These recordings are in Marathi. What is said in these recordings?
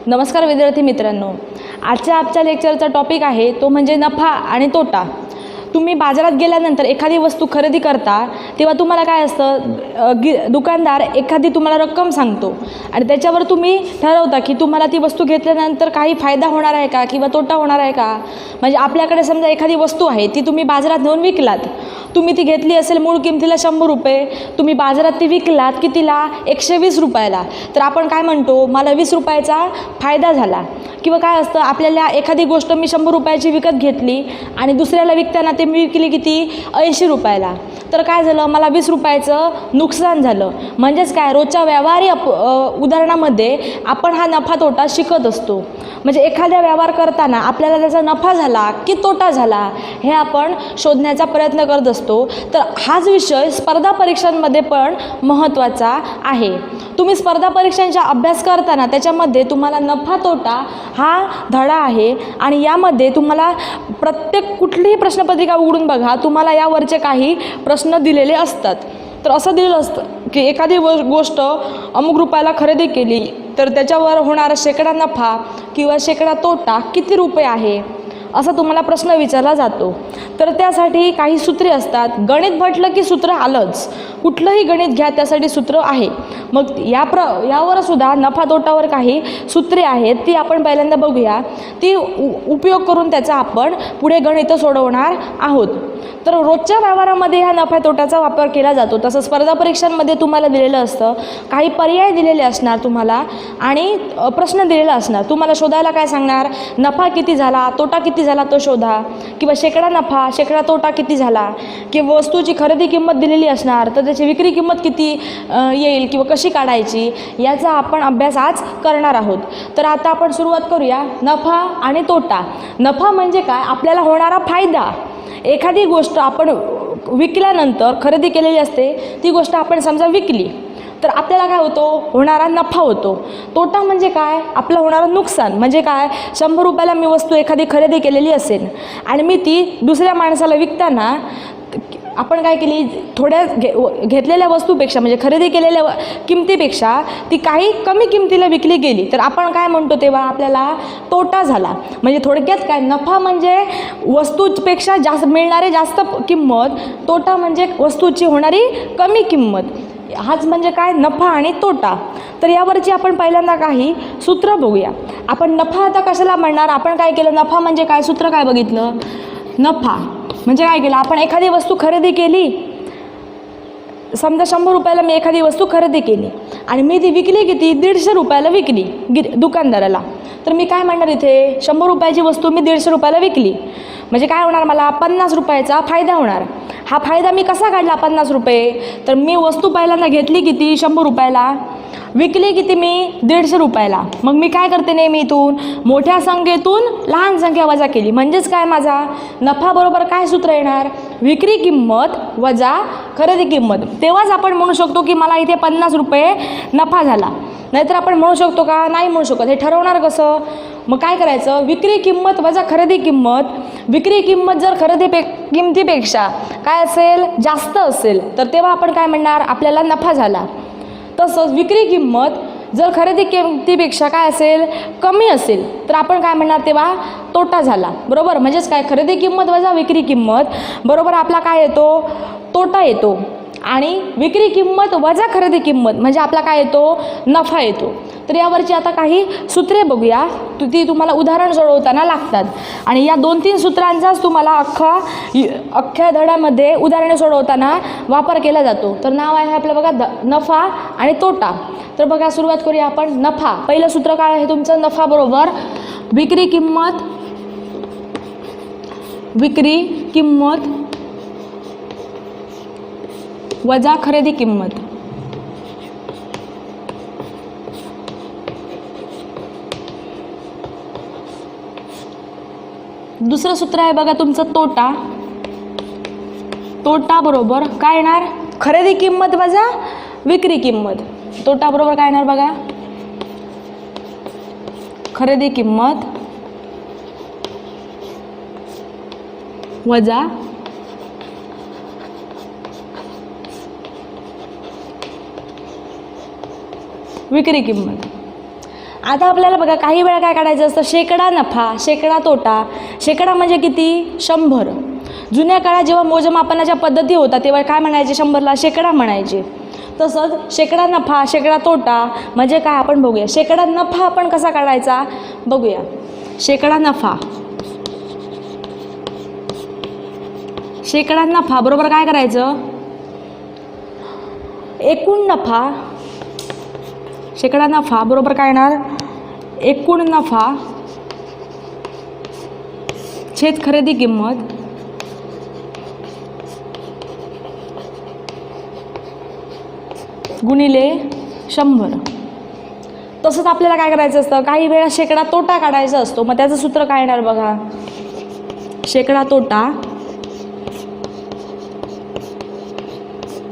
नमस्कार विद्यार्थी मित्रांनो, आजच्या लेक्चरचा टॉपिक आहे तो म्हणजे नफा आणि तोटा। तुम्ही बाजारात गेल्यानंतर एखादी वस्तू खरेदी करता तेव्हा तुम्हाला काय असतं, दुकानदार एखादी तुम्हाला रक्कम सांगतो आणि त्याच्यावर तुम्ही ठरवता की तुम्हाला ती वस्तू घेतल्यानंतर काही फायदा होणार आहे का किंवा तोटा होणार आहे का। म्हणजे आपल्याकडे समजा एखादी वस्तू आहे ती तुम्ही बाजारात नेऊन विकलात, तुम्ही ती घेतली असेल मूळ किमतीला 100 रुपये, तुम्ही बाजारात ती विकलात कितीला 120 रुपयाला, तर आपण काय म्हणतो, मला 20 रुपयाचा फायदा झाला। किंवा काय असतं, आपल्याला एखादी गोष्ट मी 100 रुपयाची विकत घेतली आणि दुसऱ्याला विकताना ते मी विकली किती 80 रुपयाला, तर काय झालं, मला 20 रुपयाचं नुकसान झालं। म्हणजेच काय, रोजच्या व्यवहारी उदाहरणामध्ये आपण हा नफा तोटा शिकत असतो। म्हणजे एखादा व्यवहार करताना आपल्याला त्याचा नफा झाला की तोटा झाला हे आपण शोधण्याचा प्रयत्न करत असतो। तर हाच विषय स्पर्धा परीक्षांमध्ये पण महत्त्वाचा आहे। तुम्ही स्पर्धा परीक्षांचा अभ्यास करताना त्याच्यामध्ये तुम्हाला नफा तोटा हा धडा आहे आणि यामध्ये तुम्हाला प्रत्येक कुठलीही प्रश्नपत्रिका उघडून बघा, तुम्हाला यावरचे काही प्रश्न दिलेले असतात। तर असं दिलेलं असतं की एखादी गोष्ट अमुक रुपयाला खरेदी केली तर त्याच्यावर होणारा शेकडा नफा किंवा शेकडा तोटा किती रुपये आहे, असा तुम्हाला प्रश्न विचारला जातो। तर त्यासाठी काही सूत्रे असतात। गणित म्हटलं की सूत्र आलंच, कुठलंही गणित घ्या त्यासाठी सूत्र आहे। मग यावर सुद्धा नफा तोटावर काही सूत्रे आहेत, ती आपण पहिल्यांदा बघूया, ती उपयोग करून त्याचा आपण पुढे गणित सोडवणार आहोत। तर रोजच्या व्यवहारामध्ये ह्या नफा तोटाचा वापर केला जातो। तसं स्पर्धा परीक्षांमध्ये तुम्हाला दिलेलं असतं, काही पर्याय दिलेले असणार तुम्हाला आणि प्रश्न दिलेला असणार। तुम्हाला शोधायला काय सांगणार, नफा किती झाला, तोटा किती झाला तो शोधा, किंवा शेकडा नफा शेकडा तोटा किती झाला, किंवा वस्तूची खरेदी किंमत दिलेली असणार तर त्याची विक्री किंमत किती येईल किंवा कशी काढायची, याचा आपण अभ्यास आज करणार आहोत। तर आता आपण सुरुवात करूया, नफा आणि तोटा। नफा म्हणजे काय, आपल्याला होणारा फायदा। एखादी गोष्ट आपण विकल्यानंतर खरेदी केलेली असते, ती गोष्ट आपण समजा विकली तर आपल्याला काय होतो, होणारा नफा होतो। तोटा म्हणजे काय, आपलं होणारं नुकसान। म्हणजे काय, 100 रुपयाला मी वस्तू एखादी खरेदी केलेली असेल आणि मी ती दुसऱ्या माणसाला विकताना आपण काय केली, थोड्या घेतलेल्या वस्तूपेक्षा म्हणजे खरेदी केलेल्या किमतीपेक्षा ती काही कमी किमतीला विकली गेली तर आपण काय म्हणतो, तेव्हा आपल्याला तोटा झाला। म्हणजे थोडक्यात काय, नफा म्हणजे वस्तूपेक्षा जास्त मिळणारी जास्त किंमत, तोटा म्हणजे वस्तूची होणारी कमी किंमत। हाच म्हणजे काय, नफा आणि तोटा। तर यावरची आपण पहिल्यांदा काही सूत्र बघूया। आपण नफा आता कशाला म्हणणार, आपण काय केलं, नफा म्हणजे काय, सूत्र काय बघितलं, नफा म्हणजे काय केलं, आपण एखादी वस्तू खरेदी केली, समजा 100 रुपयाला मी एखादी वस्तू खरेदी केली आणि मी ती विकली किती 150 रुपयाला विकली दुकानदाराला, तर मी काय म्हणणार, इथे 100 रुपयाची वस्तू मी 150 रुपयाला विकली म्हणजे काय होणार, मला 50 रुपयाचा फायदा होणार। हा फायदा मी कसा काढला 50 रुपये, तर मी वस्तू पहिल्यांदा घेतली किती 100 रुपयाला, विकली किती मी 150 रुपयाला। मग मी काय करते, नेहमी इथून मोठ्या संख्येतून लहान संख्या वजा केली। म्हणजेच काय, माझा नफा बरोबर काय सूत्र येणार, विक्री किंमत वजा खरेदी किंमत। तेव्हाच आपण म्हणू शकतो की मला इथे 50 रुपये नफा झाला। नाहीतर आपण म्हणू शकतो का, नाही म्हणू शकत। हे ठरवणार कसं, मग काय करायचं, विक्री किंमत वजा खरेदी किंमत। विक्री किंमत जर खरेदी किंमतीपेक्षा काय असेल, जास्त असेल, तर तेव्हा आपण काय म्हणणार, आपल्याला नफा झाला। तसंच विक्री किंमत जर खरेदी किंमतीपेक्षा काय असेल, कमी असेल, तर आपण काय म्हणणार, तेव्हा तोटा झाला। बरोबर, म्हणजेच काय, खरेदी किंमत वजा विक्री किंमत बरोबर आपला काय येतो, तोटा येतो। आणि विक्री किंमत वजा खरेदी किंमत म्हणजे आपला काय येतो, नफा येतो। तर यावरची आता काही सूत्रे बघूया, ती तुम्हाला उदाहरण सोडवताना लागतात आणि या 2-3 सूत्रांचाच तुम्हाला अख्ख्या धड्यामध्ये उदाहरणे सोडवताना वापर केला जातो। तर नाव आहे आपलं बघा, नफा आणि तोटा। तर बघा, सुरुवात करूया आपण। नफा, पहिलं सूत्र काय आहे तुमचं, नफा बरोबर विक्री किंमत वजा खरेदी किंमत। दुसरं सूत्र आहे बघा तुमचं तोटा। तोटा बरोबर काय येणार, खरेदी किंमत वजा विक्री किंमत। तोटा बरोबर काय येणार बघा, खरेदी किंमत वजा विक्री किंमत। आता आपल्याला बघा काही वेळा काय काढायचं असतं, शेकडा नफा, शेकडा तोटा. शेकडा म्हणजे किती? 100. जुन्या काळात जेव्हा मोजमापनाच्या पद्धती होता तेव्हा काय म्हणायचे? 100ला शेकडा म्हणायचे. तसंच शेकडा नफा, शेकडा तोटा म्हणजे काय आपण बघूया. शेकडा नफा आपण कसा काढायचा बघूया. शेकडा नफा, शेकडा नफा बरोबर काय करायचं? एकूण नफा, शेकडा नफा बरोबर काय येणार? एकूण नफा छेद खरेदी किंमत गुणिले 100. तसंच आपल्याला काय करायचं असतं, काही वेळा शेकडा तोटा काढायचा असतो. मग त्याचं सूत्र काय येणार बघा. शेकडा तोटा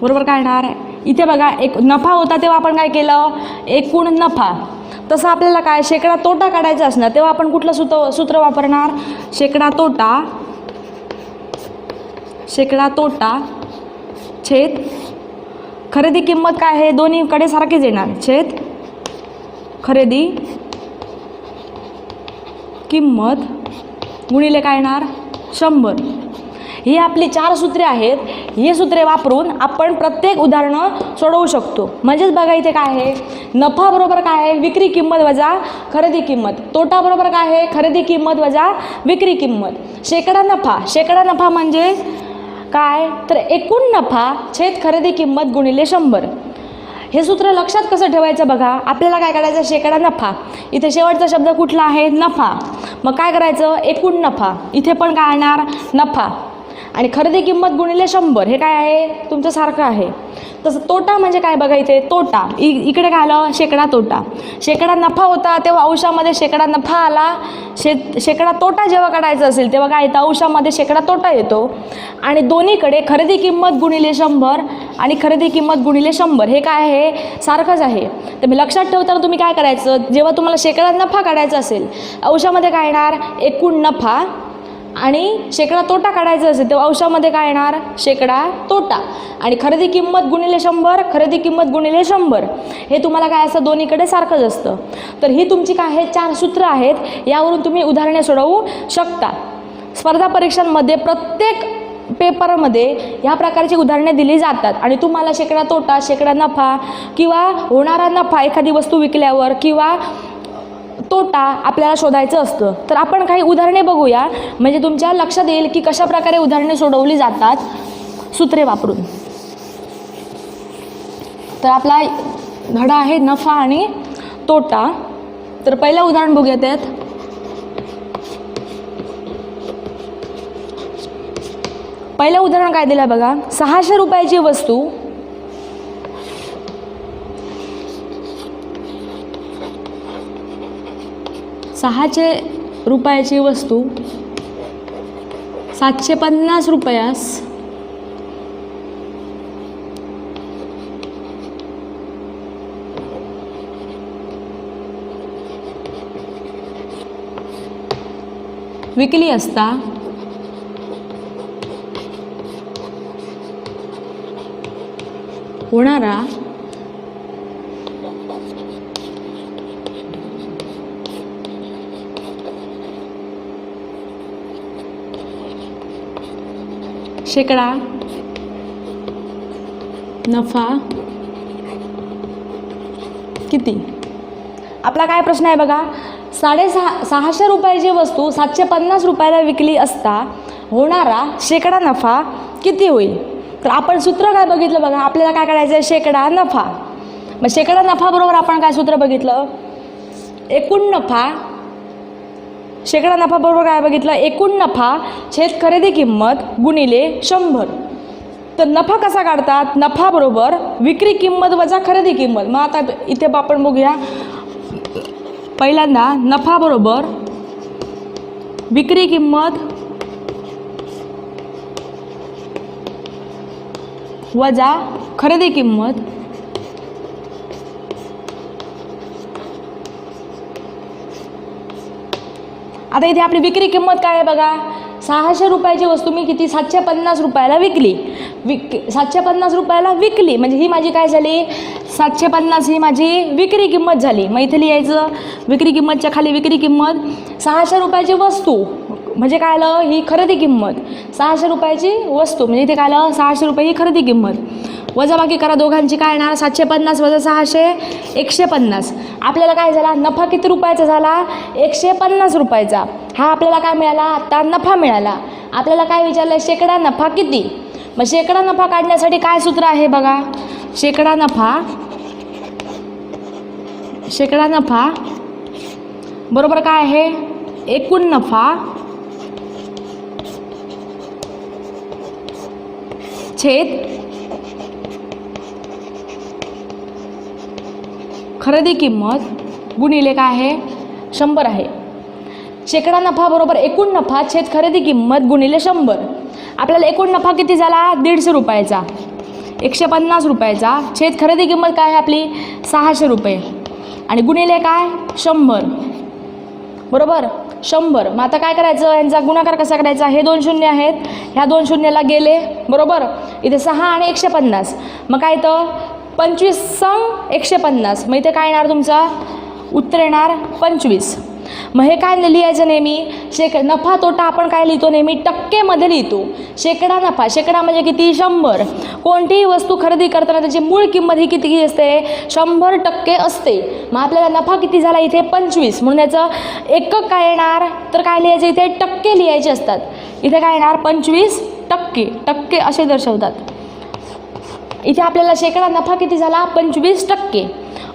बरोबर काय येणार? इथे बघा एक नफा होता तेव्हा आपण काय केलं? एकूण नफा. तसं आपल्याला काय शेकडा तोटा काढायचा असणार तेव्हा आपण कुठलं सूत्र वापरणार? शेकडा तोटा, शेकडा तोटा छेद खरेदी किंमत काय आहे? दोन्हीकडे सारखेच येणार. छेद खरेदी किंमत गुणिले काय येणार? 100. ही आपली 4 सूत्रे आहेत. ही सूत्रे वापरून आपण प्रत्येक उदाहरणं सोडवू शकतो. म्हणजेच बघा इथे काय आहे? नफा बरोबर काय आहे? विक्री किंमत वजा खरेदी किंमत. तोटा बरोबर काय आहे? खरेदी किंमत वजा विक्री किंमत. शेकडा नफा, शेकडा नफा म्हणजे काय? तर एकूण नफा छेद खरेदी किंमत गुणिले 100. हे सूत्र लक्षात कसं ठेवायचं बघा. आपल्याला काय करायचं? शेकडा नफा, इथे शेवटचा शब्द कुठला आहे? नफा. मग काय करायचं? एकूण नफा, इथे पण काय येणार? नफा. आणि खरेदी किंमत गुणिले 100 हे काय आहे? तुमचं सारखं आहे. तसं तोटा म्हणजे काय बघा इथे? तोटा इकडे काय आलं? शेकडा तोटा. शेकडा नफा होता तेव्हा अंशामध्ये शेकडा नफा आला. शेकडा तोटा जेव्हा काढायचा असेल तेव्हा काय येतं? अंशामध्ये शेकडा तोटा येतो. आणि दोन्हीकडे खरेदी किंमत गुणिले 100 आणि खरेदी किंमत गुणिले 100 हे काय आहे? सारखंच आहे. तर मी लक्षात ठेवताना तुम्ही काय करायचं? जेव्हा तुम्हाला शेकडा नफा काढायचा असेल अंशामध्ये काय येणार? एकूण नफा. आणि शेकडा तोटा काढायचा असेल तेव्हा अंशामध्ये काय येणार? शेकडा तोटा. आणि खरेदी किंमत गुणिले 100, खरेदी किंमत गुणिले 100 हे तुम्हाला काय असतं? दोन्हीकडे सारखंच असतं. तर ही तुमची काय आहे? 4 सूत्र आहेत. यावरून तुम्ही उदाहरणे सोडवू शकता. स्पर्धा परीक्षांमध्ये प्रत्येक पेपरमध्ये ह्या प्रकारची उदाहरणे दिली जातात. आणि तुम्हाला शेकडा तोटा, शेकडा नफा किंवा होणारा नफा एखादी वस्तू विकल्यावर किंवा तोटा आपल्याला शोधायचं असतं. तर आपण काही उदाहरणे बघूया म्हणजे तुमच्या लक्षात येईल की कशा प्रकारे उदाहरणे सोडवली जातात सूत्रे वापरून. तर आपला धडा आहे नफा आणि तोटा. तर पहिलं उदाहरण बघूया. त्यात पहिलं उदाहरण काय दिलं बघा. 600 रुपयाची वस्तू 600 रुपयाची वस्तू 750 रुपयास विकली असता होणारा शेकडा नफा किती? आपला काय प्रश्न आहे बघा. 650 रुपयाची वस्तू 750 रुपयाला विकली असता होणारा शेकडा नफा किती होईल? तर आपण सूत्र काय बघितलं बघा. आपल्याला काय करायचं आहे? शेकडा नफा. मग शेकडा नफा बरोबर आपण काय सूत्र बघितलं? एकूण नफा. शेकडा नफा बरोबर काय बघितलं? एकूण नफा छेद खरेदी किंमत गुणिले 100. तर नफा कसा काढतात? नफा बरोबर विक्री किंमत वजा खरेदी किंमत. मग आता इथे आपण बघूया. पहिल्यांदा नफा बरोबर विक्री किंमत वजा खरेदी किंमत. आता इथे आपली विक्री किंमत काय आहे बघा, 600 रुपयाची वस्तू मी किती 750 रुपयाला विकली. 750 रुपयाला विकली म्हणजे ही माझी काय झाली, 750 ही माझी विक्री किंमत झाली. मग इथे लिहायचं विक्री किंमतच्या खाली विक्री किंमत, 600 रुपयाची वस्तू म्हणजे काय आलं, ही खरेदी किंमत. 600 रुपयाची वस्तू म्हणजे इथे काय आलं, 600 रुपये ही खरेदी किंमत. वजाबाकी करा दोघांची, काय येणार 750 वजा 600 150. आपल्याला काय झाला, नफा किती रुपयाचा झाला, 150 रुपयाचा. हा आपल्याला काय मिळाला, आता नफा मिळाला. आपल्याला काय विचारलं, शेकडा नफा किती. मग शेकडा नफा काढण्यासाठी काय सूत्र आहे बघा, शेकडा नफा बरोबर काय आहे, एकूण नफा छेद खरेदी किंमत गुणिले काय आहे, 100 आहे. शेकडा नफा बरोबर एकूण नफा छेद खरेदी किंमत गुणिले 100. आपल्याला एकूण नफा किती झाला, 150 रुपयाचा. 150 रुपयाचा छेद खरेदी किंमत काय आहे आपली 600 रुपये आणि गुणिले काय 100 बरोबर 100. मग आता काय करायचं, यांचा गुणाकार कसा करायचा, हे 2 शून्य आहेत, ह्या 2 शून्याला गेले बरोबर. इथे 6 आणि 150, मग काय तर 25 संग 150. मग इथे काय येणार, तुमचा उत्तर येणार 25. मग हे काय लिहायचं नेहमी, नफा तोटा आपण काय लिहितो नेहमी टक्केमध्ये लिहितो. शेकडा नफा, शेकडा म्हणजे किती 100. कोणतीही वस्तू खरेदी करताना त्याची मूळ किंमत ही किती असते, 100% असते. मग आपल्याला नफा किती झाला इथे 25, म्हणून याचं एकक काय येणार, तर काय लिहायचं इथे टक्के लिहायचे असतात. इथे काय येणार 25%, टक्के असे दर्शवतात. इथे आपल्याला शेकडा नफा किती झाला 25%.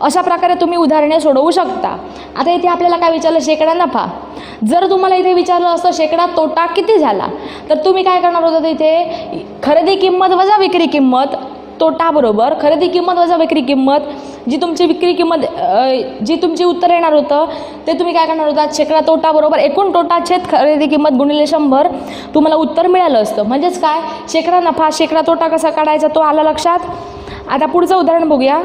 अशा प्रकारे तुम्ही उदाहरणे सोडवू शकता. आता इथे आपल्याला काय विचारलं, शेकडा नफा. जर तुम्हाला इथे विचारलं असतं शेकडा तोटा किती झाला, तर तुम्ही काय करणार होता, इथे खरेदी किंमत वजा विक्री किंमत, तोटा बरोबर खरेदी किंमत वजा विक्री किंमत, जी तुमची विक्री किंमत जी तुमची उत्तर येणार होतं ते तुम्ही काय करणार होता, शेकडा तोटा बरोबर एकूण तोटा छेद खरेदी किंमत गुणिले 100 तुम्हाला उत्तर मिळालं असतं. म्हणजेच काय, शेकडा नफा शेकडा तोटा कसा काढायचा तो आला लक्षात. आता पुढचं उदाहरण बघूया.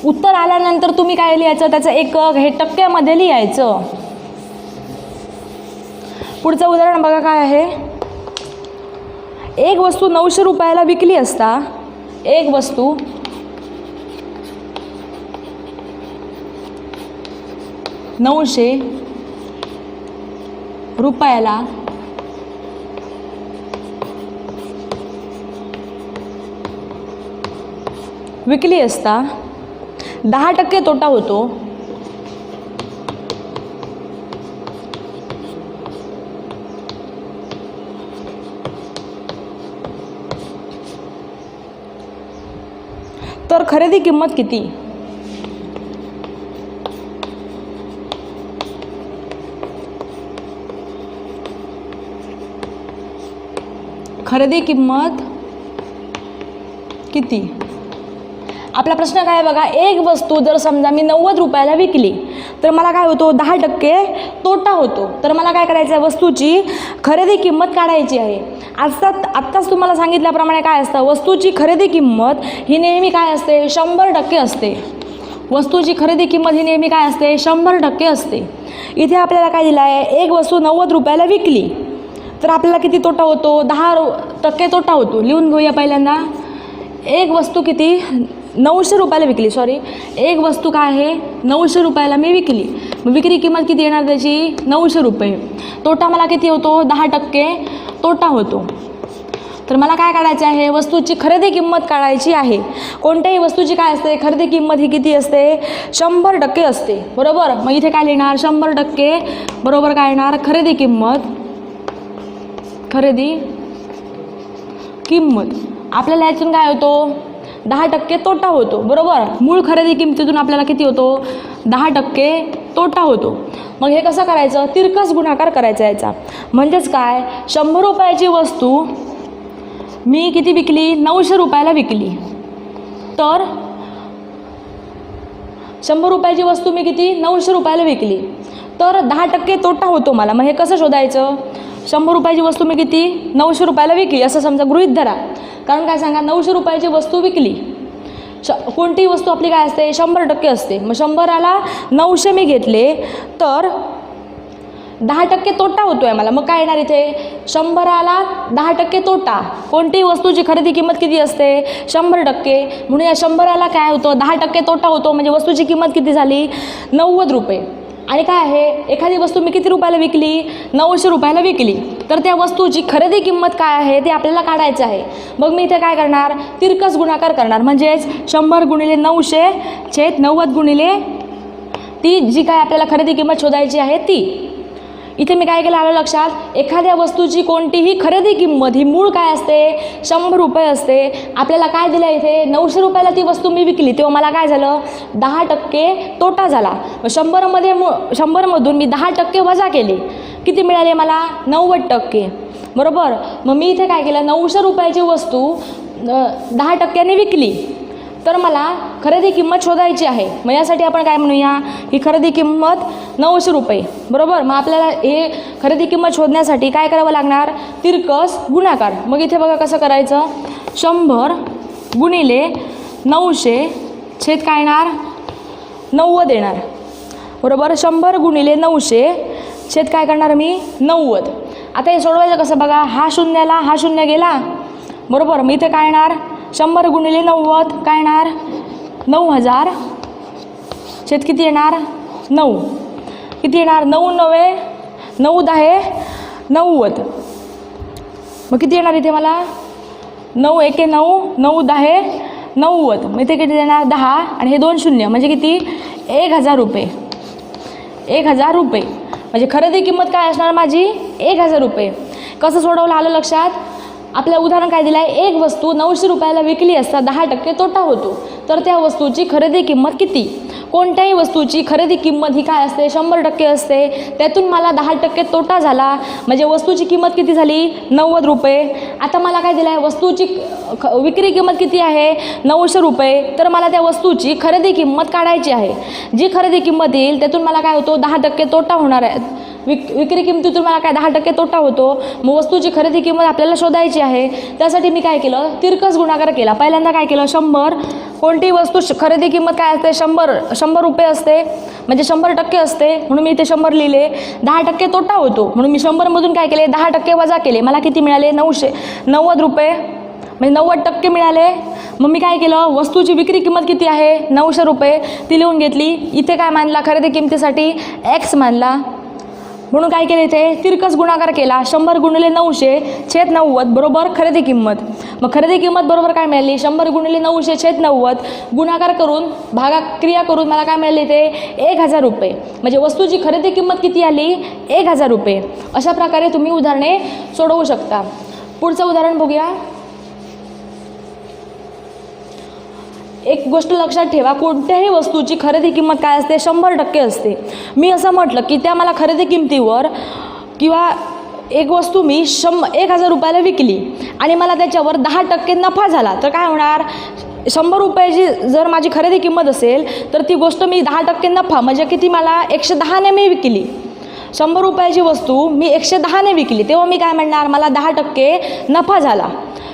उत्तर आल्यानंतर तुम्ही काय लिहायचं, त्याचं एकक हे टक्क्यामध्ये लिहायचं. पुढचं उदाहरण बघा काय आहे, एक वस्तू 900 रुपयाला विकली असता, एक वस्तू 900 रुपयाला विकली असता 10% तोटा होतो. तर खरेदी किंमत किती. खरेदी किंमत किती. आपला प्रश्न काय बघा, एक वस्तू जर समजा मी 90 रुपयाला विकली तर मला काय होतो 10% तोटा होतो. तर मला काय करायचं आहे, वस्तूची खरेदी किंमत काढायची आहे. आत्ताच तुम्हाला सांगितल्याप्रमाणे काय असतं, वस्तूची खरेदी किंमत ही नेहमी काय असते 100% असते. वस्तूची खरेदी किंमत ही नेहमी काय असते 100% असते. इथे आपल्याला काय दिलं आहे, एक वस्तू 90 रुपयाला विकली तर आपल्याला किती तोटा होतो, 10% तोटा होतो. लिहून घेऊया पहिल्यांदा. एक वस्तू किती 900 रुपयाला विकली, एक वस्तू काय आहे 900 रुपयाला मी विकली. मग विक्री किंमत किती येणार त्याची 900 रुपये. तोटा मला किती होतो 10% तोटा होतो. तर मला काय काढायचं आहे, वस्तूची खरेदी किंमत काढायची आहे. कोणत्याही वस्तूची काय असते खरेदी किंमत ही किती असते 100% असते बरोबर. मग इथे काय लिहिणार 100% बरोबर काय येणार खरेदी किंमत. आपल्याला यातून काय होतो 10% तोटा होतो बरोबर. मूळ खरेदी किंमतीतून आपल्याला किती होतो 10% तोटा होतो. मग हे कसं करायचं, तिरकस गुणाकार करायचा याचा. म्हणजेच काय 100 रुपयाची वस्तू मी किती विकली 900 रुपयाला विकली, तर 100 रुपयाची वस्तू मी किती 900 रुपयाला विकली तर 10% तोटा होतो मला. मग हे कसं शोधायचं, 100 रुपयाची वस्तू मी किती 900 रुपयाला विकली असं समजा गृहीत धरा. कारण काय सांगा 900 रुपयाची वस्तू विकली, कोणतीही वस्तू आपली काय असते 100% असते. मग 100ला 900 मी घेतले तर 10% तोटा होतो आहे मला. मग काय येणार इथे 100ला 10% तोटा. कोणतीही वस्तूची खरेदी किंमत किती असते 100%. म्हणून या 100ला काय होतं 10% तोटा होतो. म्हणजे वस्तूची किंमत किती झाली 90 रुपये. आणि काय आहे एखादी वस्तू मी किती रुपयाला विकली 900 रुपयाला विकली तर त्या वस्तूची खरेदी किंमत काय आहे ते आपल्याला काढायचं आहे. मग मी इथे काय करणार तिरकस गुणाकार करणार. म्हणजेच 100 गुणिले 900 छेद 90 गुणिले ती जी काय आपल्याला खरेदी किंमत शोधायची आहे ती. इथे मी काय केलं आलं लक्षात एखाद्या वस्तूची कोणतीही खरेदी किंमत ही मूळ काय असते 100 रुपये असते. आपल्याला काय दिलं इथे 900 रुपयाला ती वस्तू मी विकली तेव्हा मला काय झालं 10% तोटा झाला. 100मधून मी 10% वजा केले किती मिळाले मला 90%. बरोबर. मग मी इथे काय केलं 900 रुपयाची वस्तू 10%ने विकली तर मला खरेदी किंमत शोधायची आहे. मग यासाठी आपण काय म्हणूया ही खरेदी किंमत 900 रुपये. बरोबर. मग आपल्याला हे खरेदी किंमत शोधण्यासाठी काय करावं लागणार तिरकस गुणाकार. मग इथे बघा कसं करायचं 100 गुणिले 900 छेद काय येणार 90 येणार. बरोबर. 100 गुणिले 900 छेद काय करणार मी 90. आता हे सोडवायचं कसं बघा हा शून्याला हा शून्य गेला. बरोबर. मग इथे काय येणार 100 गुणिले 90 काय येणार 9000 छेद किती येणार 9 किती येणार 9 9 9 10 90. मग किती येणार इथे मला 9 1 9 9 10 90. मग इथे किती येणार 10 आणि हे 2 शून्य म्हणजे किती 1000 रुपये. 1000 रुपये म्हणजे खरेदी किंमत काय असणार माझी 1000 रुपये. कसं सोडवलं आलं लक्षात. आपलं उदाहरण काय दिलं आहे एक वस्तू 900 रुपयाला विकली असता 10% तोटा होतो तर त्या वस्तूची खरेदी किंमत किती. कोणत्याही वस्तूची खरेदी किंमत ही काय असते 100% असते. त्यातून मला 10% तोटा झाला म्हणजे वस्तूची किंमत किती झाली 90 रुपये. आता मला काय दिलं आहे वस्तूची विक्री किंमत किती आहे 900 रुपये तर मला त्या वस्तूची खरेदी किंमत काढायची आहे. जी खरेदी किंमत येईल त्यातून मला काय होतो 10% तोटा होणार आहे. विक्री किंमतीतून मला काय 10% तोटा होतो. मग वस्तूची खरेदी किंमत आपल्याला शोधायची आहे. त्यासाठी मी काय केलं तिरकस गुणाकार केला. पहिल्यांदा काय केलं 100 कोणतीही वस्तू खरेदी किंमत काय असते 100 रुपये असते म्हणजे 100% असते म्हणून मी इथे 100 लिहिले. 10% तोटा होतो म्हणून मी 100मधून काय केले 10% वजा केले. मला किती मिळाले 90 रुपये म्हणजे 90% मिळाले. मग मी काय केलं वस्तूची विक्री किंमत किती आहे 900 रुपये ती लिहून घेतली. इथे काय मानला खरेदी किंमतीसाठी x मानला म्हणून काय केले इथे तिरकस गुणाकार केला. 100 गुणिले 900 छेद 90 बरोबर खरेदी किंमत. मग खरेदी किंमत बरोबर काय मिळाली 100 गुणिले 900 छेद 90 गुणाकार करून भागाक्रिया करून मला काय मिळाले ते 1000 रुपये. म्हणजे वस्तूची खरेदी किंमत किती आली 1000 रुपये. अशा प्रकारे तुम्ही उदाहरणे सोडवू शकता. पुढचं उदाहरण बघूया. एक गोष्ट लक्षात ठेवा कोणत्याही वस्तूची खरेदी किंमत काय असते 100% असते. मी असं म्हटलं की त्या मला खरेदी किंमतीवर किंवा एक वस्तू मी 1000 रुपयाला विकली आणि मला त्याच्यावर 10% नफा झाला तर काय होणार 100 रुपयाची जर माझी खरेदी किंमत असेल तर ती गोष्ट मी 10% नफा म्हणजे किती मला 110ने मी विकली. 100 रुपयाची वस्तू मी 110ने विकली तेव्हा मी काय म्हणणार मला 10% नफा झाला.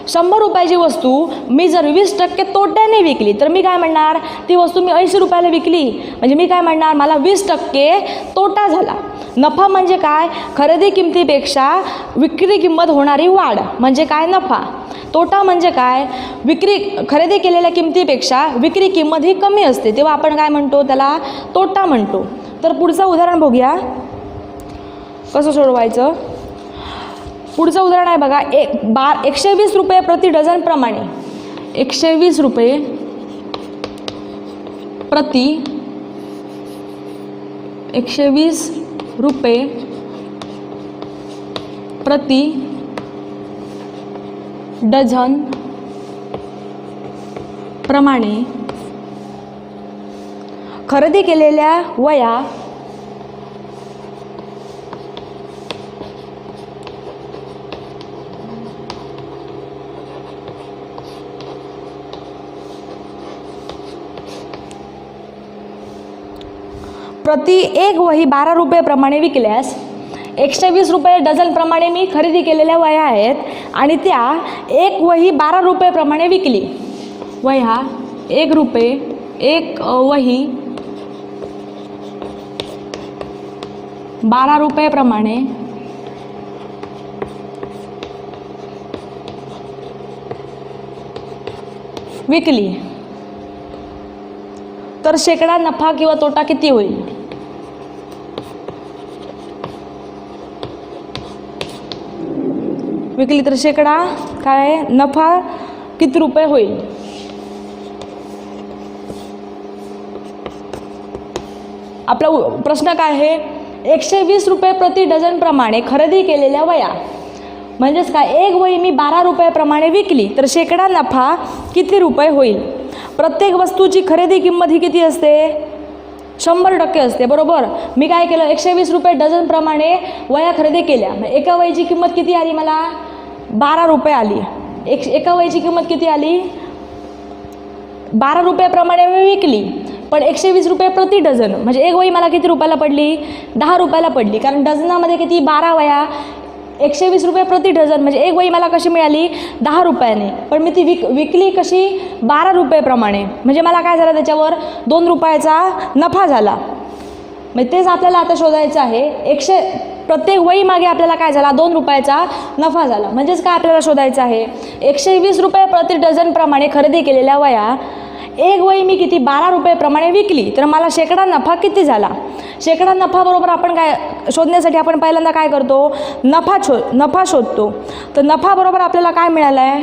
100 रुपयाची वस्तू मी जर 20% तोट्याने विकली तर मी काय म्हणणार ती वस्तू मी 80 रुपयाला विकली म्हणजे मी काय म्हणणार मला 20% तोटा झाला. नफा म्हणजे काय खरेदी किंमतीपेक्षा विक्री किंमत होणारी वाढ म्हणजे काय नफा. तोटा म्हणजे काय खरेदी केलेल्या किंमतीपेक्षा विक्री किंमत ही कमी असते तेव्हा आपण काय म्हणतो त्याला तोटा म्हणतो. तर पुढचं उदाहरण बघूया कसं सोडवायचं. पुढचं उदाहरण आहे बघा 120 रुपये प्रति डझन प्रमाणे 120 रुपये प्रति 120 रुपये प्रति डझन प्रमाणे खरेदी केलेल्या वह्या प्रति एक वही 12 रुपये प्रमाणे विकल्यास 120 रुपये डझन प्रमाणे मी खरेदी केलेल्या वह्या आहेत आणि त्या एक वही 12 रुपये प्रमाणे विकली. वह्या ₹1 एक वही ₹12 प्रमाणे विकली तर शेकडा नफा किंवा तोटा किती होईल? विकली तर शेकडा काय नफा किती रुपये होईल? आपला प्रश्न काय आहे? 120 रुपये प्रति डझन प्रमाणे खरेदी केलेल्या वया, म्हणजेच काय, एक वही मी ₹12 प्रमाणे विकली तर शेकडा नफा किती रुपये होईल? प्रत्येक वस्तूची खरेदी किंमत ही किती असते? 100% असते, बरोबर. मी काय केलं, 120 रुपये डझन प्रमाणे वया खरेदी केल्या. एका वहीची किंमत किती आली? मला ₹12 आली. एका वहीची किंमत किती आली? ₹12 प्रमाणे मी विकली, पण 120 रुपये प्रति डझन, म्हणजे एक वही मला किती रुपयाला पडली? ₹10 पडली. कारण डझनामध्ये किती? 12 वया, 120 रुपये प्रति डझन, म्हणजे एक वही मला कशी मिळाली? ₹10. पण मी ती विकली कशी? ₹12 प्रमाणे, म्हणजे मला काय झालं? त्याच्यावर ₹2 नफा झाला. मग तेच आपल्याला आता शोधायचं आहे. प्रत्येक वही मागे आपल्याला काय झाला? ₹2 नफा झाला. म्हणजेच काय आपल्याला शोधायचं आहे? 120 रुपये प्रति डझन प्रमाणे खरेदी केलेल्या वया एक वही मी किती? ₹12 प्रमाणे विकली तर मला शेकडा नफा किती झाला? शेकडा नफा बरोबर आपण काय शोधण्यासाठी आपण पहिल्यांदा काय करतो? नफा शोधतो. तर नफा बरोबर आपल्याला काय मिळालं आहे?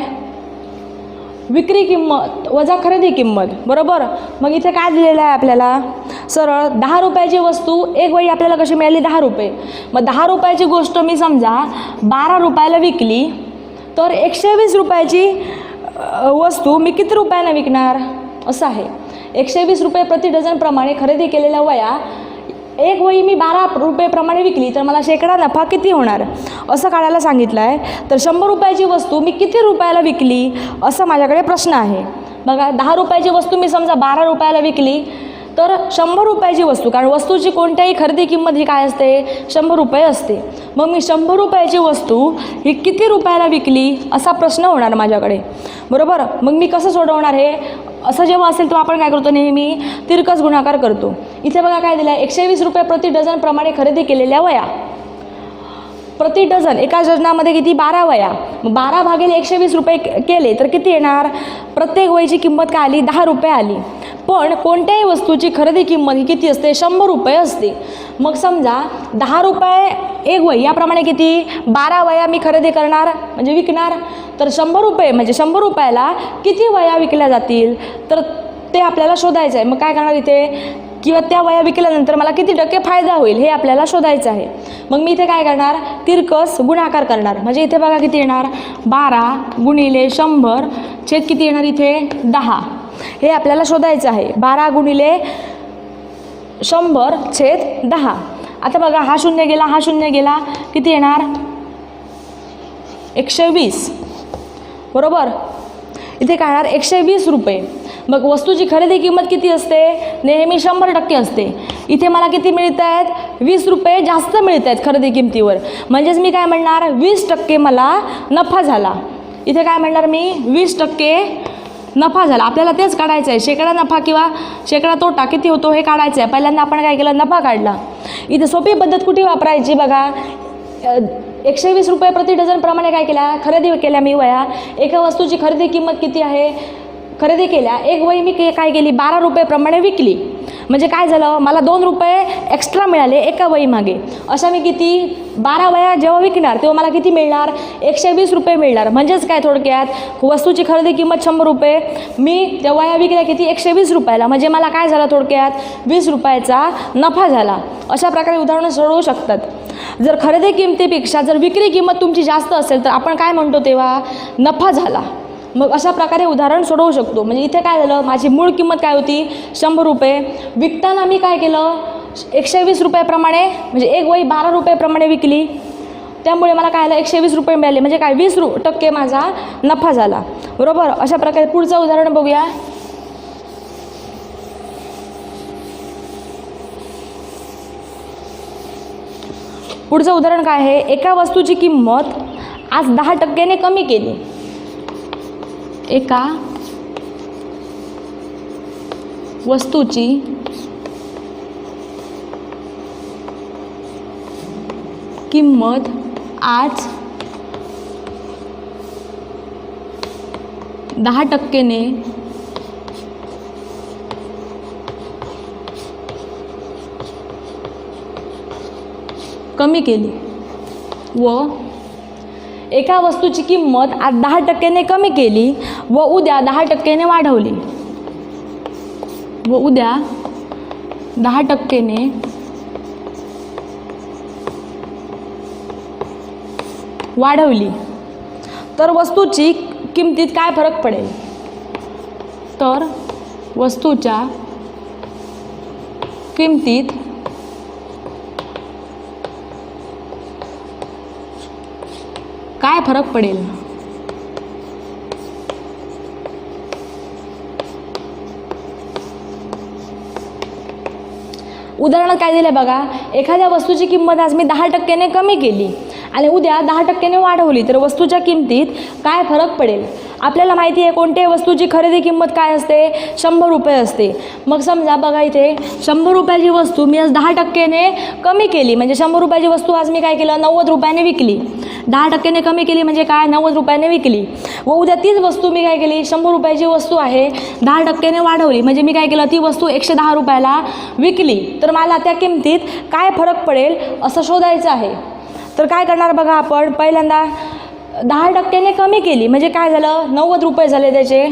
विक्री किंमत वजा खरेदी किंमत, बरोबर. मग इथे काय दिलेलं आहे आपल्याला? सरळ ₹10ची वस्तू एक वही आपल्याला कशी मिळाली? ₹10. मग ₹10ची गोष्ट मी समजा ₹12 विकली तर 120 रुपयाची वस्तू मी किती रुपयाने विकणार? असं आहे. 120 रुपये प्रति डझन प्रमाणे खरेदी केलेल्या वया एक वही मी ₹12 प्रमाणे विकली तर मला शेकडा नफा किती होणार? असं काढायला सांगितलं आहे. तर 100 रुपयाची वस्तू मी किती रुपयाला विकली असं माझ्याकडे प्रश्न आहे. बघा, ₹10ची वस्तू मी समजा ₹12 विकली तर 100 रुपयाची वस्तू, कारण वस्तूची कोणत्याही खरेदी किंमत ही काय असते? 100 रुपये असते. मग मी 100 रुपयाची वस्तू ही किती रुपयाला विकली असा प्रश्न होणार माझ्याकडे, बरोबर. मग मी कसं सोडवणार हे? असं जेव्हा असेल तेव्हा आपण काय करतो? नेहमी तिरकस गुणाकार करतो. इथे बघा काय दिलं आहे? 120 रुपये प्रति डझन प्रमाणे खरेदी केलेल्या वया प्रति डझन, एका डझनामध्ये किती? 12 वया. 12 भागिले 120 रुपये केले तर किती येणार? प्रत्येक वहीची किंमत काय आली? ₹10 आली. पण कोणत्याही वस्तूची खरेदी किंमत ही किती असते? 100 रुपये असते. मग समजा ₹10 एक वही, याप्रमाणे किती? 12 वया मी खरेदी करणार म्हणजे विकणार. तर 100 रुपये म्हणजे 100 रुपयाला किती वया विकल्या जातील तर ते आपल्याला शोधायचं आहे. मग काय करणार इथे? किंवा त्या वया विकल्यानंतर मला किती टक्के फायदा होईल हे आपल्याला शोधायचं आहे. मग मी इथे काय करणार? तिरकस गुणाकार करणार. म्हणजे इथे बघा किती येणार? 12 गुणिले 100 छेद किती येणार इथे? 10. हे आपल्याला शोधायचं आहे. 12 गुणिले 100 छेद 10. आता बघा, हा शून्य गेला, हा शून्य गेला, किती येणार? 120, बरोबर. इथे काय येणार? 120 रुपये. मग वस्तूची खरेदी किंमत किती असते? नेहमी 100% असते. इथे मला किती मिळत आहेत? 20 रुपये जास्त मिळत आहेत खरेदी किमतीवर. म्हणजेच मी काय म्हणणार? 20% मला नफा झाला. इथे काय म्हणणार मी? 20% नफा झाला. आपल्याला तेच काढायचं आहे. शेकडा नफा किंवा शेकडा तोटा किती होतो हे काढायचं आहे. पहिल्यांदा आपण काय केलं? नफा काढला. इथे सोपी पद्धत कुठे वापरायची? बघा, 120 रुपये प्रति डझन प्रमाणे काय केल्या? खरेदी केल्या मी वया. एका वस्तूची खरेदी किंमत किती आहे? खरेदी केल्या एक वही मी काय केली? ₹12 प्रमाणे विकली. म्हणजे काय झालं? मला ₹2 एक्स्ट्रा मिळाले एका वही मागे. अशा मी किती? 12 वया जेव्हा विकणार तेव्हा मला किती मिळणार? 120 रुपये मिळणार. म्हणजेच काय? थोडक्यात वस्तूची खरेदी किंमत 100 रुपये, मी त्या वया विकल्या किती? 120 रुपयाला. म्हणजे मला काय झालं? थोडक्यात 20 रुपयाचा नफा झाला. अशा प्रकारे उदाहरणं सोडवू शकतात. जर खरेदी किमतीपेक्षा जर विक्री किंमत तुमची जास्त असेल तर आपण काय म्हणतो तेव्हा? नफा झाला. मग अशा प्रकारे उदाहरण सोडवू शकतो. म्हणजे इथे काय झालं? माझी मूळ किंमत काय होती? 100 रुपये. विकताना मी काय केलं? 120 रुपयाप्रमाणे, म्हणजे एक वही ₹12 प्रमाणे विकली. त्यामुळे मला काय झालं? 120 रुपये मिळाले. म्हणजे काय? 20% माझा नफा झाला, बरोबर. अशा प्रकारे पुढचं उदाहरण बघूया. पुढचं उदाहरण काय आहे? एका वस्तूची किंमत आज 10% कमी केली. एका वस्तूची किंमत आज 10% कमी केली व एका वस्तूची किंमत आज 10% कमी केली व उद्या 10% वाढवली व उद्या 10% वाढवली तर वस्तूची किंमतीत काय फरक पडेल? तर वस्तूच्या किंमतीत काय फरक पडेल? उदाहरणात काय दिलं बघा, एखाद्या वस्तूची किंमत आज मी 10% कमी केली आणि उद्या 10% वाढवली तर वस्तूच्या किंमतीत काय फरक पडेल? आपल्याला माहिती आहे कोणत्याही वस्तूची खरेदी किंमत काय असते? 100 रुपये असते. मग समजा बघा इथे 100 रुपयाची वस्तू मी आज 10% कमी केली, म्हणजे 100 रुपयाची वस्तू आज मी काय केलं 90 रुपयाने विकली. 10% कमी केली म्हणजे काय 90 रुपयाने विकली व उद्या तीच वस्तू मी काय केली 100 रुपयाची वस्तू आहे 10% वाढवली, म्हणजे मी काय केलं ती वस्तू 110 रुपयाला विकली. तर मला त्या किंमतीत काय फरक पडेल असं शोधायचं आहे. तर काय करणार बघा, आपण पहिल्यांदा 10% कमी केली म्हणजे काय झालं 90 रुपये झाले, त्याचे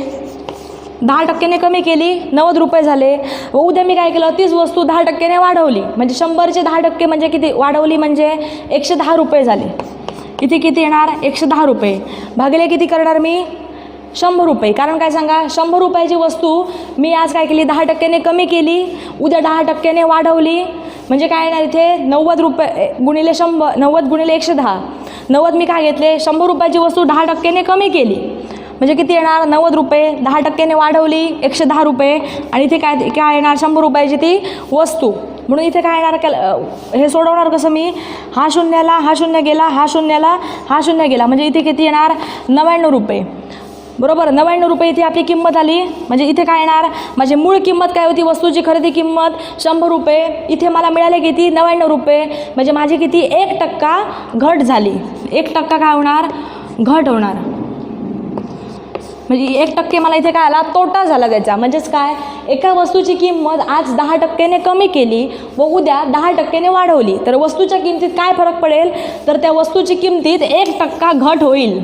10% कमी केली 90 रुपये झाले व उद्या मी काय केलं तीच वस्तू 10% वाढवली, म्हणजे 100चे 10% म्हणजे किती वाढवली म्हणजे 110 रुपये झाले. इथे किती येणार 110 रुपये भागिले किती करणार मी 100 रुपये. कारण काय सांगा 100 रुपयाची वस्तू मी आज काय केली 10% कमी केली, उद्या 10% वाढवली, म्हणजे काय येणार इथे 90 रुपये गुणिले 100, 90 गुणिले 110. 90 मी काय घेतले 100 रुपयाची वस्तू 10% कमी केली म्हणजे किती येणार 90 रुपये, 10% वाढवली 110 रुपये आणि इथे काय काय येणार 100 रुपयाची ती वस्तू. म्हणून इथे काय येणार हे सोडवणार कसं मी, हा शून्याला हा शून्य गेला, हा शून्याला हा शून्य गेला, म्हणजे इथे किती येणार 99 रुपये. बरोबर 99 रुपये इथे आपली किंमत आली. म्हणजे इथे काय येणार माझी मूळ किंमत काय होती वस्तूची खरेदी किंमत 100 रुपये, इथे मला मिळाले किती 99 रुपये, म्हणजे माझी किती 1% घट झाली. 1% काय होणार घट होणार, म्हणजे 1% मला इथे काय आला तोटा झाला त्याचा. म्हणजेच काय एका वस्तूची किंमत आज 10% कमी केली व उद्या 10% वाढवली तर वस्तूच्या किंमतीत काय फरक पडेल? तर त्या वस्तूची किंमतीत 1% घट होईल.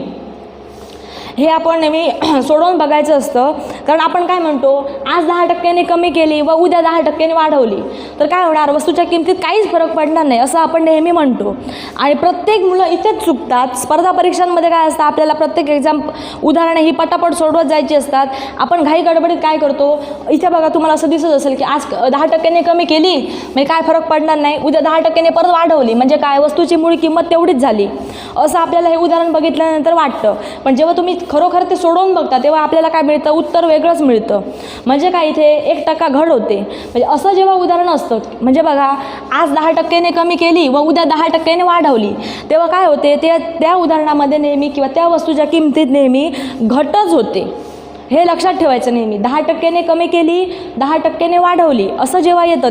हे आपण नेहमी सोडवून बघायचं असतं. कारण आपण काय म्हणतो आज 10% कमी केली व उद्या 10% वाढवली तर काय होणार वस्तूच्या किंमतीत काहीच फरक पडणार नाही असं आपण नेहमी म्हणतो. आणि प्रत्येक मुलं इथेच चुकतात. स्पर्धा परीक्षांमध्ये काय असतं आपल्याला प्रत्येक एक्झाम उदाहरणं ही पटापट सोडवत जायची असतात. आपण घाई गडबडीत काय करतो, इथे बघा तुम्हाला असं दिसत असेल की आज 10% कमी केली म्हणजे काय फरक पडणार नाही, उद्या 10% परत वाढवली म्हणजे काय वस्तूची मूळ किंमत तेवढीच झाली असं आपल्याला हे उदाहरण बघितल्यानंतर वाटतं. पण जेव्हा तुम्ही खरोखर ते सोडवून बघता तेव्हा आपल्याला काय मिळतं उत्तर वेगळंच मिळतं. म्हणजे काय इथे 1% घट होते. म्हणजे असं जेव्हा उदाहरण असतं म्हणजे बघा आज 10% कमी केली व उद्या 10% वाढवली तेव्हा काय होते ते त्या उदाहरणामध्ये नेहमी किंवा त्या वस्तूच्या किंमतीत नेहमी घटच होते. हे लक्षात ठेवायचं नेहमी. 10% कमी केली 10% वाढवली असं जेव्हा येतं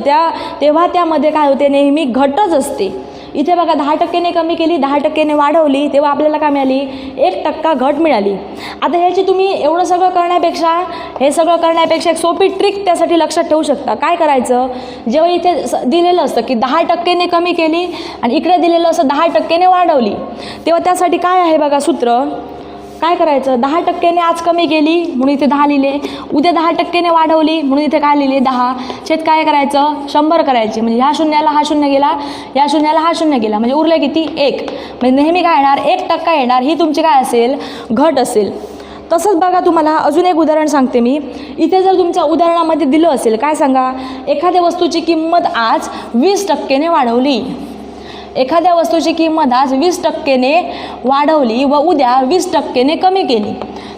तेव्हा त्यामध्ये काय होते नेहमी घटच असते. इथे बघा 10% कमी केली 10% वाढवली तेव्हा आपल्याला काय मिळाली 1% घट मिळाली. आता ह्याची तुम्ही एवढं सगळं करण्यापेक्षा एक सोपी ट्रिक त्यासाठी लक्षात ठेवू शकता. काय करायचं जेव्हा इथे दिलेलं असतं की 10% कमी केली आणि इकडे दिलेलं असं 10% वाढवली तेव्हा त्यासाठी काय आहे बघा सूत्र. काय करायचं 10% आज कमी केली म्हणून इथे 10 लिहिले, उद्या 10% वाढवली म्हणून इथे काय लिहिले 10 छेद काय करायचं 100 करायचे. म्हणजे ह्या शून्याला हा शून्य गेला, या शून्याला हा शून्य गेला म्हणजे उरले किती 1. म्हणजे नेहमी काय येणार 1% येणार, ही तुमची काय असेल घट असेल. तसंच बघा तुम्हाला अजून एक उदाहरण सांगते मी. इथे जर तुमच्या उदाहरणामध्ये दिलं असेल काय सांगा एखाद्या वस्तूची किंमत आज 20% वाढवली, एखाद्या वस्तूची किंमत आज 20% वाढवली व उद्या 20% कमी केली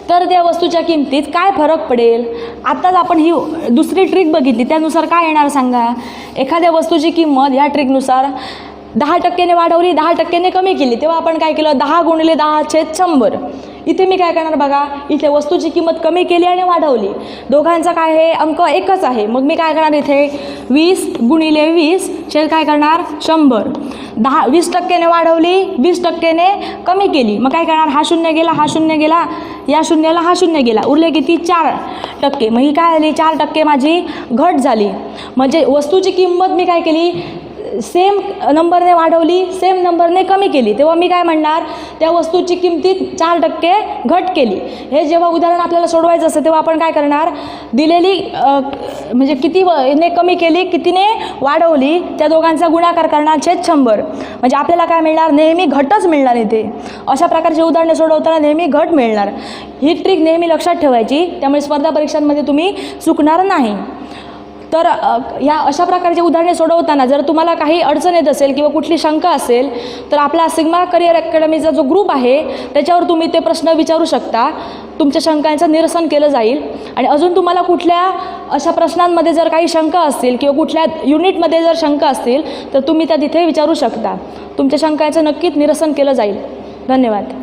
तर त्या वस्तूच्या किंमतीत काय फरक पडेल. आत्ताच आपण ही दुसरी ट्रिक बघितली त्यानुसार काय येणार सांगा. एखाद्या वस्तूची किंमत ह्या ट्रिकनुसार 10% वाढवली 10% कमी केली तेव्हा आपण काय केलं 10 गुणिले 10 छेद 100. इथे मी काय करणार बघा, इथे वस्तूची किंमत कमी केली आणि वाढवली, दोघांचा काय आहे अंक एकच आहे. मग मी काय करणार इथे 20 गुणिले 20 चे काय करणार 100. 20% वाढवली, 20% कमी केली, मग काय करणार हा शून्य गेला, हा शून्य गेला, या शून्याला हा शून्य गेला, उरले किती 4%. मग ही काय झाली 4% माझी घट झाली. म्हणजे वस्तूची किंमत मी काय केली सेम नंबरने वाढवली, सेम नंबरने कमी केली, तेव्हा मी काय म्हणणार त्या वस्तूची किंमतीत 4% घट केली. हे जेव्हा उदाहरण आपल्याला सोडवायचं असतं तेव्हा आपण काय करणार, दिलेली म्हणजे कितीने कमी केली कितीने वाढवली त्या दोघांचा गुणाकार करणार छेद 100. म्हणजे आपल्याला काय मिळणार नेहमी घटच मिळणार इथे. अशा प्रकारचे उदाहरणे सोडवताना नेहमी घट मिळणार. ही ट्रिक नेहमी लक्षात ठेवायची, त्यामुळे स्पर्धा परीक्षांमध्ये तुम्ही चुकणार नाही. तर या अशा प्रकारचे उदाहरणे सोडवताना जर तुम्हाला काही अडचण येत असेल किंवा कुठली शंका असेल तर आपला सिग्मा करिअर अकॅडमीचा जो ग्रुप आहे त्याच्यावर तुम्ही ते प्रश्न विचारू शकता. तुमच्या शंकांचं निरसन केलं जाईल. आणि अजून तुम्हाला कुठल्या अशा प्रश्नांमध्ये जर काही शंका असतील किंवा कुठल्या युनिटमध्ये जर शंका असतील तर तुम्ही त्या तिथे विचारू शकता. तुमच्या शंकांचं नक्कीच निरसन केलं जाईल. धन्यवाद.